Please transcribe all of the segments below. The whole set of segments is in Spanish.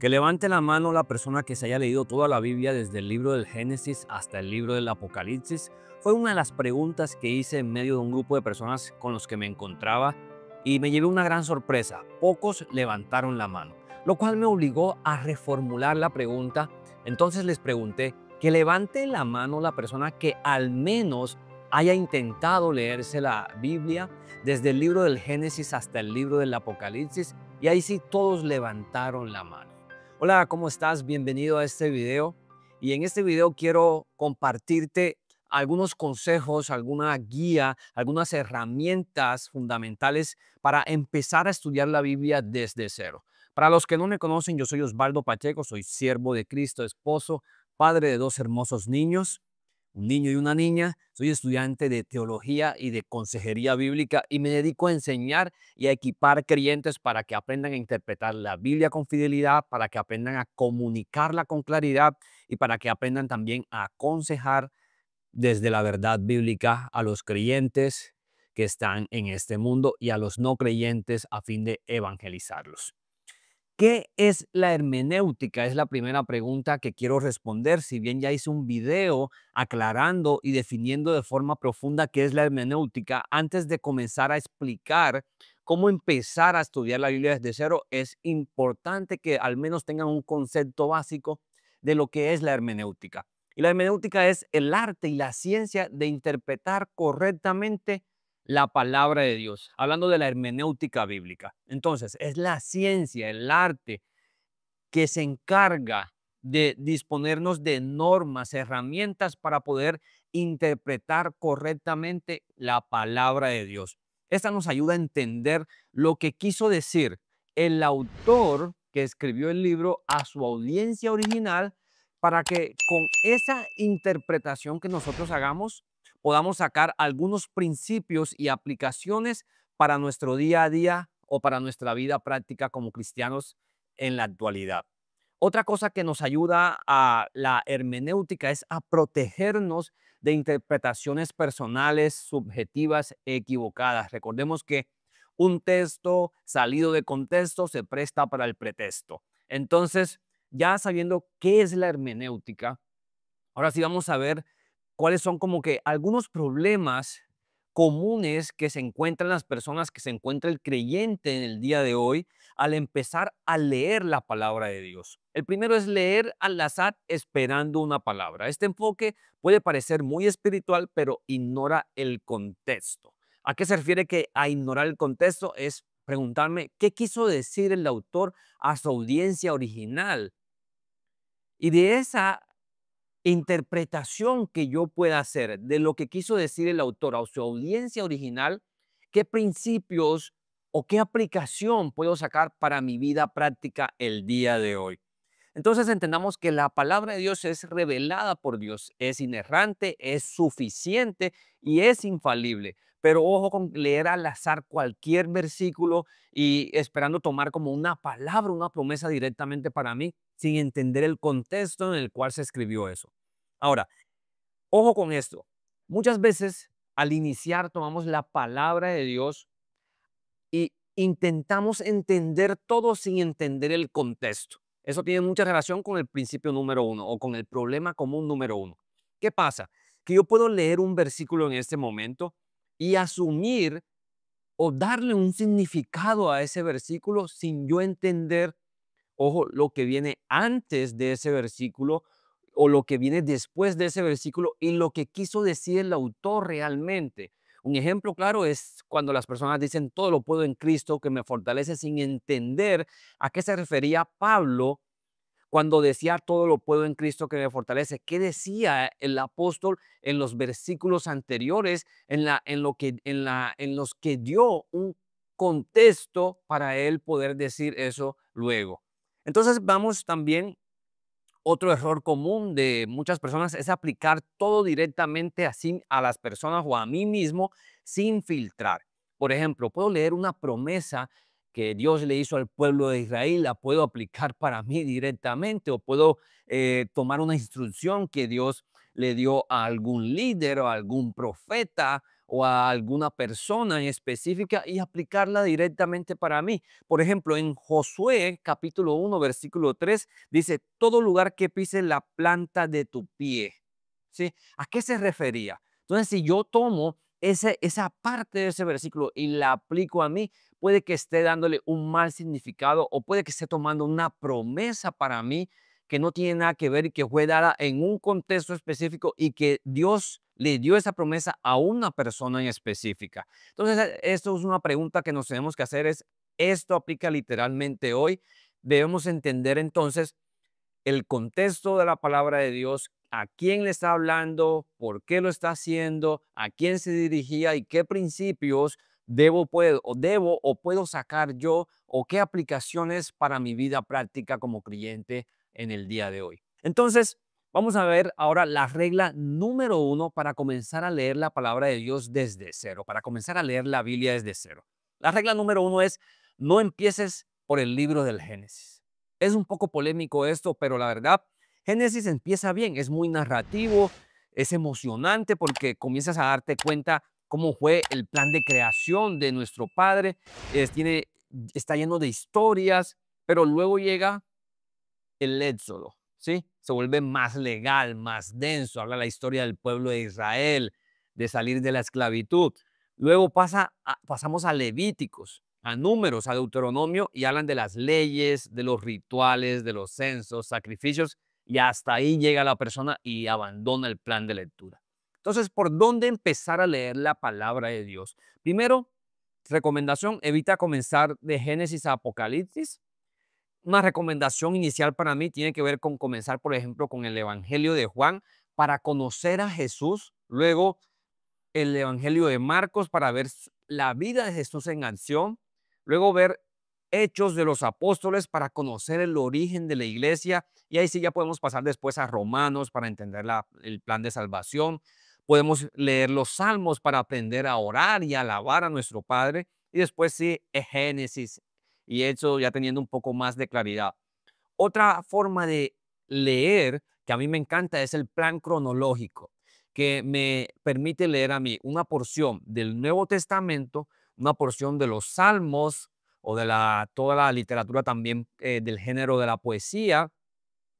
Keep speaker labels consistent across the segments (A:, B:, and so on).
A: Que levante la mano la persona que se haya leído toda la Biblia desde el libro del Génesis hasta el libro del Apocalipsis. Fue una de las preguntas que hice en medio de un grupo de personas con los que me encontraba y me llevé una gran sorpresa. Pocos levantaron la mano, lo cual me obligó a reformular la pregunta. Entonces les pregunté que levante la mano la persona que al menos haya intentado leerse la Biblia desde el libro del Génesis hasta el libro del Apocalipsis, y ahí sí todos levantaron la mano. Hola, ¿cómo estás? Bienvenido a este video. Y en este video quiero compartirte algunos consejos, alguna guía, algunas herramientas fundamentales para empezar a estudiar la Biblia desde cero. Para los que no me conocen, yo soy Osvaldo Pacheco, soy siervo de Cristo, esposo, padre de dos hermosos niños, un niño y una niña. Soy estudiante de teología y de consejería bíblica y me dedico a enseñar y a equipar creyentes para que aprendan a interpretar la Biblia con fidelidad, para que aprendan a comunicarla con claridad y para que aprendan también a aconsejar desde la verdad bíblica a los creyentes que están en este mundo y a los no creyentes a fin de evangelizarlos. ¿Qué es la hermenéutica? Es la primera pregunta que quiero responder. Si bien ya hice un video aclarando y definiendo de forma profunda qué es la hermenéutica, antes de comenzar a explicar cómo empezar a estudiar la Biblia desde cero, es importante que al menos tengan un concepto básico de lo que es la hermenéutica. Y la hermenéutica es el arte y la ciencia de interpretar correctamente la palabra de Dios, hablando de la hermenéutica bíblica. Entonces, es la ciencia, el arte que se encarga de disponernos de normas, herramientas para poder interpretar correctamente la palabra de Dios. Esta nos ayuda a entender lo que quiso decir el autor que escribió el libro a su audiencia original, para que con esa interpretación que nosotros hagamos podamos sacar algunos principios y aplicaciones para nuestro día a día o para nuestra vida práctica como cristianos en la actualidad. Otra cosa que nos ayuda a la hermenéutica es a protegernos de interpretaciones personales, subjetivas, equivocadas. Recordemos que un texto salido de contexto se presta para el pretexto. Entonces, ya sabiendo qué es la hermenéutica, ahora sí vamos a ver cuáles son como que algunos problemas comunes que se encuentran las personas, que se encuentra el creyente en el día de hoy al empezar a leer la palabra de Dios. El primero es leer al azar esperando una palabra. Este enfoque puede parecer muy espiritual, pero ignora el contexto. ¿A qué se refiere que a ignorar el contexto? Es preguntarme qué quiso decir el autor a su audiencia original. Y de esa interpretación que yo pueda hacer de lo que quiso decir el autor a su audiencia original, qué principios o qué aplicación puedo sacar para mi vida práctica el día de hoy. Entonces entendamos que la palabra de Dios es revelada por Dios, es inerrante, es suficiente y es infalible. Pero ojo con leer al azar cualquier versículo y esperando tomar como una palabra, una promesa directamente para mí, sin entender el contexto en el cual se escribió eso. Ahora, ojo con esto. Muchas veces al iniciar tomamos la palabra de Dios y intentamos entender todo sin entender el contexto. Eso tiene mucha relación con el principio número uno o con el problema común número uno. ¿Qué pasa? Que yo puedo leer un versículo en este momento y asumir o darle un significado a ese versículo sin yo entender, ojo, lo que viene antes de ese versículo o lo que viene después de ese versículo y lo que quiso decir el autor realmente. Un ejemplo claro es cuando las personas dicen todo lo puedo en Cristo que me fortalece, sin entender a qué se refería Pablo cuando decía todo lo puedo en Cristo que me fortalece. ¿Qué decía el apóstol en los versículos anteriores, en los que dio un contexto para él poder decir eso luego? Entonces vamos también, otro error común de muchas personas es aplicar todo directamente así a las personas o a mí mismo sin filtrar. Por ejemplo, puedo leer una promesa que Dios le hizo al pueblo de Israel, la puedo aplicar para mí directamente, o puedo tomar una instrucción que Dios le dio a algún líder o a algún profeta o a alguna persona en específica y aplicarla directamente para mí. Por ejemplo, en Josué capítulo 1, versículo 3 dice, todo lugar que pise la planta de tu pie. ¿Sí? ¿A qué se refería? Entonces, si yo tomo esa parte de ese versículo y la aplico a mí, puede que esté dándole un mal significado o puede que esté tomando una promesa para mí que no tiene nada que ver y que fue dada en un contexto específico y que Dios le dio esa promesa a una persona en específica. Entonces, esto es una pregunta que nos tenemos que hacer, es, ¿esto aplica literalmente hoy? Debemos entender entonces el contexto de la palabra de Dios, a quién le está hablando, por qué lo está haciendo, a quién se dirigía y qué principios debo o puedo sacar yo o qué aplicaciones para mi vida práctica como creyente en el día de hoy. Entonces, vamos a ver ahora la regla número 1 para comenzar a leer la palabra de Dios desde cero, para comenzar a leer la Biblia desde cero. La regla número 1 es, no empieces por el libro del Génesis. Es un poco polémico esto, pero la verdad, Génesis empieza bien, es muy narrativo, es emocionante porque comienzas a darte cuenta cómo fue el plan de creación de nuestro Padre, está lleno de historias, pero luego llega el Éxodo, ¿sí? Se vuelve más legal, más denso, habla la historia del pueblo de Israel, de salir de la esclavitud. Luego pasamos a Levíticos, a Números, a Deuteronomio y hablan de las leyes, de los rituales, de los censos, sacrificios y hasta ahí llega la persona y abandona el plan de lectura. Entonces, ¿por dónde empezar a leer la palabra de Dios? Primero, recomendación, evita comenzar de Génesis a Apocalipsis. Una recomendación inicial para mí tiene que ver con comenzar, por ejemplo, con el Evangelio de Juan para conocer a Jesús, luego el Evangelio de Marcos para ver la vida de Jesús en acción, luego ver Hechos de los Apóstoles para conocer el origen de la iglesia y ahí sí ya podemos pasar después a Romanos para entender el plan de salvación. Podemos leer los Salmos para aprender a orar y alabar a nuestro Padre y después sí Génesis y Hechos ya teniendo un poco más de claridad. Otra forma de leer que a mí me encanta es el plan cronológico, que me permite leer a mí una porción del Nuevo Testamento, una porción de los Salmos o de toda la literatura también del género de la poesía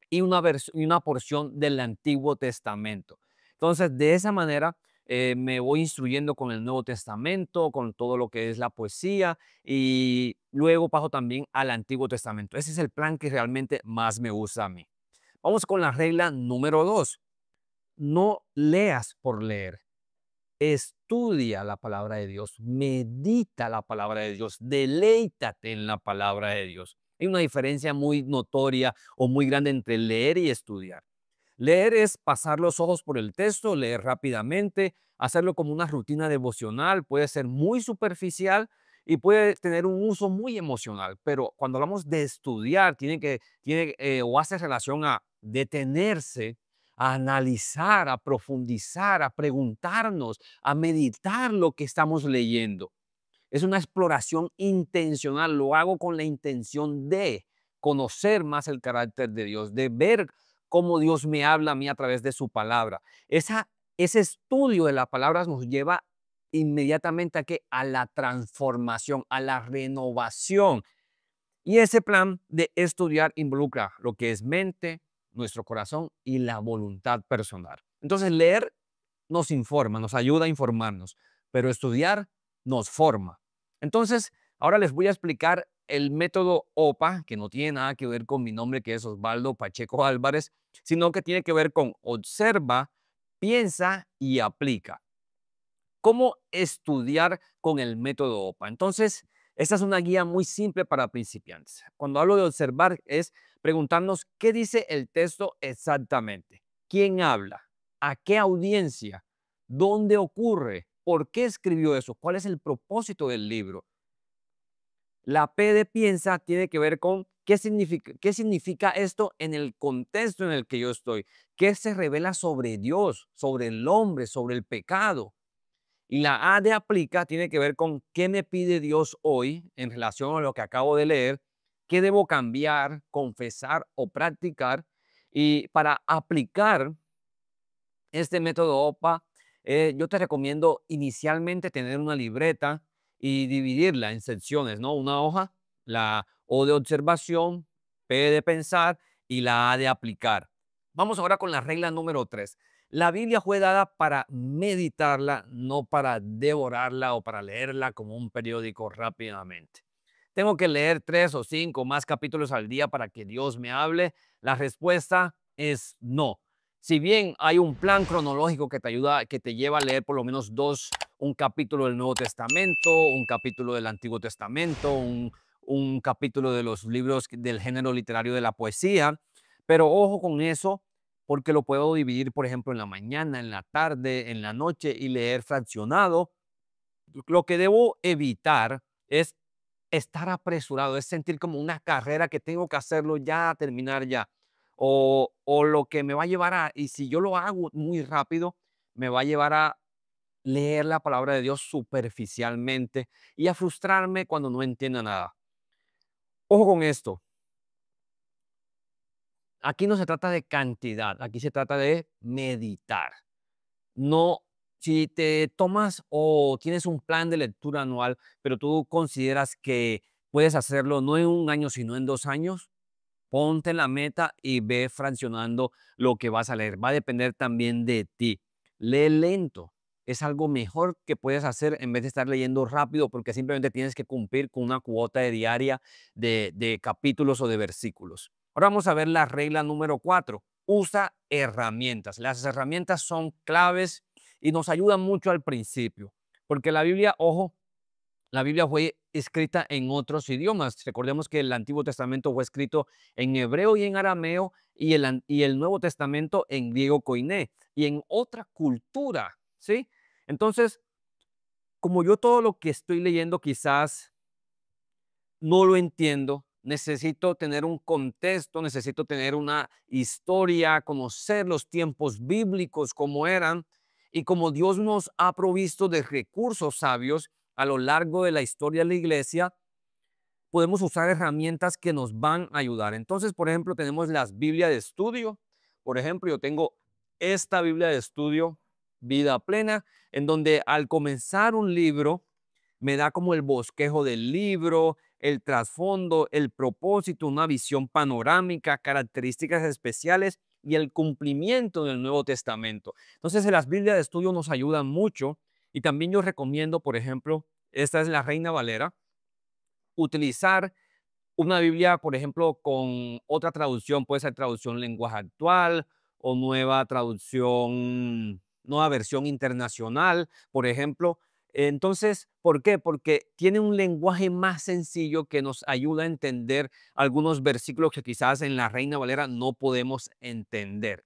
A: y y una porción del Antiguo Testamento. Entonces, de esa manera me voy instruyendo con el Nuevo Testamento, con todo lo que es la poesía y luego paso también al Antiguo Testamento. Ese es el plan que realmente más me gusta a mí. Vamos con la regla número 2. No leas por leer. Estudia la palabra de Dios, medita la palabra de Dios, deleítate en la palabra de Dios. Hay una diferencia muy notoria o muy grande entre leer y estudiar. Leer es pasar los ojos por el texto, leer rápidamente, hacerlo como una rutina devocional, puede ser muy superficial y puede tener un uso muy emocional, pero cuando hablamos de estudiar, o hace relación a detenerse, a analizar, a profundizar, a preguntarnos, a meditar lo que estamos leyendo. Es una exploración intencional, lo hago con la intención de conocer más el carácter de Dios, de ver cómo Dios me habla a mí a través de su palabra. Ese estudio de la palabra nos lleva inmediatamente a la transformación, a la renovación. Y ese plan de estudiar involucra lo que es mente, nuestro corazón y la voluntad personal. Entonces, leer nos informa, nos ayuda a informarnos, pero estudiar nos forma. Entonces, ahora les voy a explicar el método OPA, que no tiene nada que ver con mi nombre, que es Osvaldo Pacheco Álvarez, sino que tiene que ver con observa, piensa y aplica. ¿Cómo estudiar con el método OPA? Entonces, esta es una guía muy simple para principiantes. Cuando hablo de observar es preguntarnos qué dice el texto exactamente, quién habla, a qué audiencia, dónde ocurre, por qué escribió eso, cuál es el propósito del libro. La P de piensa tiene que ver con qué significa esto en el contexto en el que yo estoy, qué se revela sobre Dios, sobre el hombre, sobre el pecado. Y la A de aplica tiene que ver con qué me pide Dios hoy en relación a lo que acabo de leer, qué debo cambiar, confesar o practicar. Y para aplicar este método OPA, Yo te recomiendo inicialmente tener una libreta y dividirla en secciones, ¿no? Una hoja, la O de observación, P de pensar y la A de aplicar. Vamos ahora con la regla número 3. La Biblia fue dada para meditarla, no para devorarla o para leerla como un periódico rápidamente. ¿Tengo que leer 3 o 5 más capítulos al día para que Dios me hable? La respuesta es no. Si bien hay un plan cronológico que te ayuda, que te lleva a leer por lo menos un capítulo del Nuevo Testamento, un capítulo del Antiguo Testamento, un capítulo de los libros del género literario de la poesía, pero ojo con eso, porque lo puedo dividir, por ejemplo, en la mañana, en la tarde, en la noche y leer fraccionado. Lo que debo evitar es estar apresurado, es sentir como una carrera que tengo que hacerlo ya, terminar ya. O lo que me va a llevar y si yo lo hago muy rápido, me va a llevar a leer la palabra de Dios superficialmente y a frustrarme cuando no entienda nada. Ojo con esto, aquí no se trata de cantidad, aquí se trata de meditar. No, si te tomas o tienes un plan de lectura anual, pero tú consideras que puedes hacerlo no en un año, sino en 2 años, ponte la meta y ve fraccionando lo que vas a leer. Va a depender también de ti. Lee lento. Es algo mejor que puedes hacer en vez de estar leyendo rápido porque simplemente tienes que cumplir con una cuota de diaria de capítulos o de versículos. Ahora vamos a ver la regla número 4. Usa herramientas. Las herramientas son claves y nos ayudan mucho al principio. Porque la Biblia, ojo, la Biblia fue escrita en otros idiomas. Recordemos que el Antiguo Testamento fue escrito en hebreo y en arameo y el Nuevo Testamento en griego koiné y en otra cultura, ¿sí? Entonces, como yo todo lo que estoy leyendo quizás no lo entiendo, necesito tener un contexto, necesito tener una historia, conocer los tiempos bíblicos como eran y como Dios nos ha provisto de recursos sabios a lo largo de la historia de la iglesia, podemos usar herramientas que nos van a ayudar. Entonces, por ejemplo, tenemos las Biblias de estudio. Por ejemplo, yo tengo esta Biblia de estudio, Vida Plena, en donde al comenzar un libro, me da como el bosquejo del libro, el trasfondo, el propósito, una visión panorámica, características especiales y el cumplimiento del Nuevo Testamento. Entonces, las Biblias de estudio nos ayudan mucho y también yo recomiendo, por ejemplo, esta es la Reina Valera, utilizar una Biblia, por ejemplo, con otra traducción, puede ser traducción lenguaje actual o nueva traducción, nueva versión internacional, por ejemplo. Entonces, ¿por qué? Porque tiene un lenguaje más sencillo que nos ayuda a entender algunos versículos que quizás en la Reina Valera no podemos entender.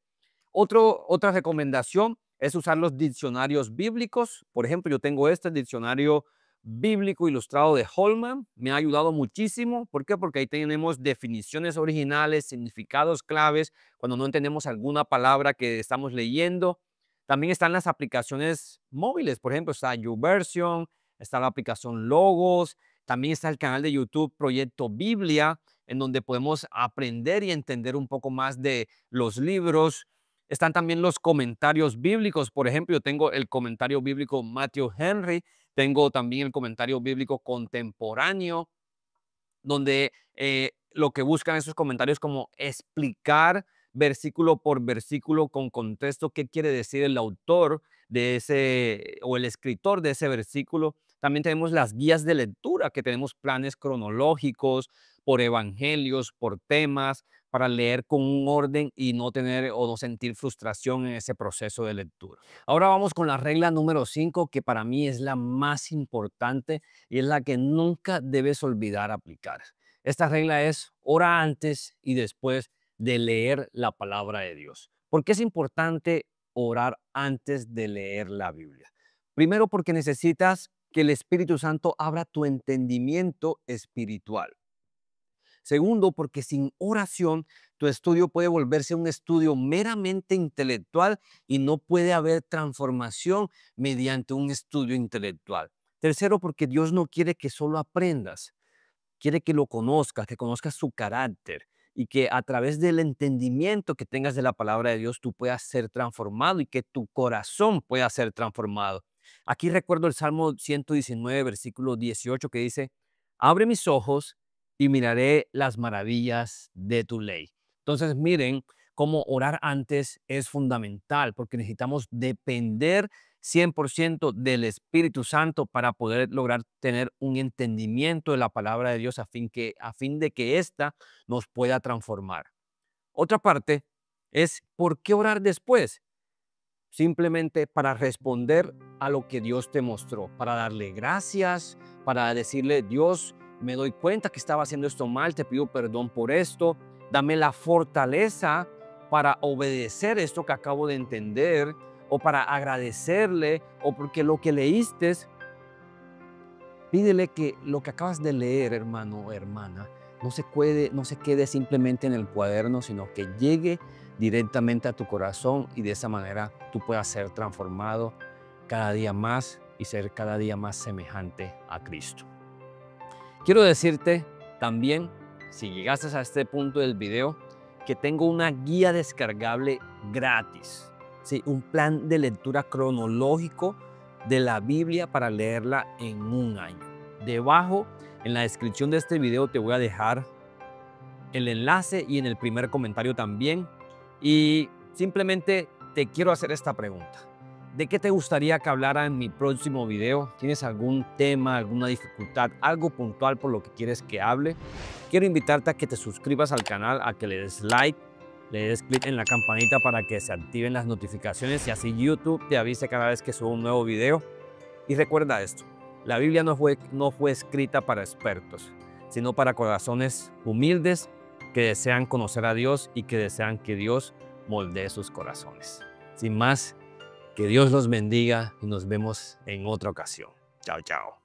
A: Otra recomendación es usar los diccionarios bíblicos. Por ejemplo, yo tengo este diccionario bíblico ilustrado de Holman. Me ha ayudado muchísimo. ¿Por qué? Porque ahí tenemos definiciones originales, significados claves, cuando no entendemos alguna palabra que estamos leyendo. También están las aplicaciones móviles. Por ejemplo, está YouVersion, está la aplicación Logos. También está el canal de YouTube Proyecto Biblia, en donde podemos aprender y entender un poco más de los libros. Están también los comentarios bíblicos. Por ejemplo, yo tengo el comentario bíblico Matthew Henry, tengo también el comentario bíblico contemporáneo, donde lo que buscan esos comentarios como explicar versículo por versículo con contexto qué quiere decir el autor de ese o el escritor de ese versículo. También tenemos las guías de lectura, que tenemos planes cronológicos por evangelios, por temas, para leer con un orden y no tener o no sentir frustración en ese proceso de lectura. Ahora vamos con la regla número 5, que para mí es la más importante y es la que nunca debes olvidar aplicar. Esta regla es ora antes y después de leer la palabra de Dios. ¿Por qué es importante orar antes de leer la Biblia? Primero, porque necesitas que el Espíritu Santo abra tu entendimiento espiritual. Segundo, porque sin oración tu estudio puede volverse un estudio meramente intelectual y no puede haber transformación mediante un estudio intelectual. Tercero, porque Dios no quiere que solo aprendas, quiere que lo conozcas, que conozcas su carácter, y que a través del entendimiento que tengas de la palabra de Dios tú puedas ser transformado y que tu corazón pueda ser transformado. Aquí recuerdo el Salmo 119, versículo 18 que dice, abre mis ojos y miraré las maravillas de tu ley. Entonces miren cómo orar antes es fundamental porque necesitamos depender 100% del Espíritu Santo para poder lograr tener un entendimiento de la palabra de Dios a fin de que ésta nos pueda transformar. Otra parte es, ¿por qué orar después? Simplemente para responder a lo que Dios te mostró, para darle gracias, para decirle, Dios, me doy cuenta que estaba haciendo esto mal, te pido perdón por esto, dame la fortaleza para obedecer esto que acabo de entender, o para agradecerle, o porque lo que leíste, pídele que lo que acabas de leer, hermano o hermana, no se quede simplemente en el cuaderno, sino que llegue directamente a tu corazón y de esa manera tú puedas ser transformado cada día más y ser cada día más semejante a Cristo. Quiero decirte también, si llegaste a este punto del video, que tengo una guía descargable gratis, ¿sí? Un plan de lectura cronológico de la Biblia para leerla en un año. Debajo, en la descripción de este video, te voy a dejar el enlace y en el primer comentario también. Y simplemente te quiero hacer esta pregunta. ¿De qué te gustaría que hablara en mi próximo video? ¿Tienes algún tema, alguna dificultad, algo puntual por lo que quieres que hable? Quiero invitarte a que te suscribas al canal, a que le des like, le des clic en la campanita para que se activen las notificaciones y así YouTube te avise cada vez que subo un nuevo video. Y recuerda esto, la Biblia no fue escrita para expertos, sino para corazones humildes que desean conocer a Dios y que desean que Dios moldee sus corazones. Sin más, que Dios los bendiga y nos vemos en otra ocasión. Chao, chao.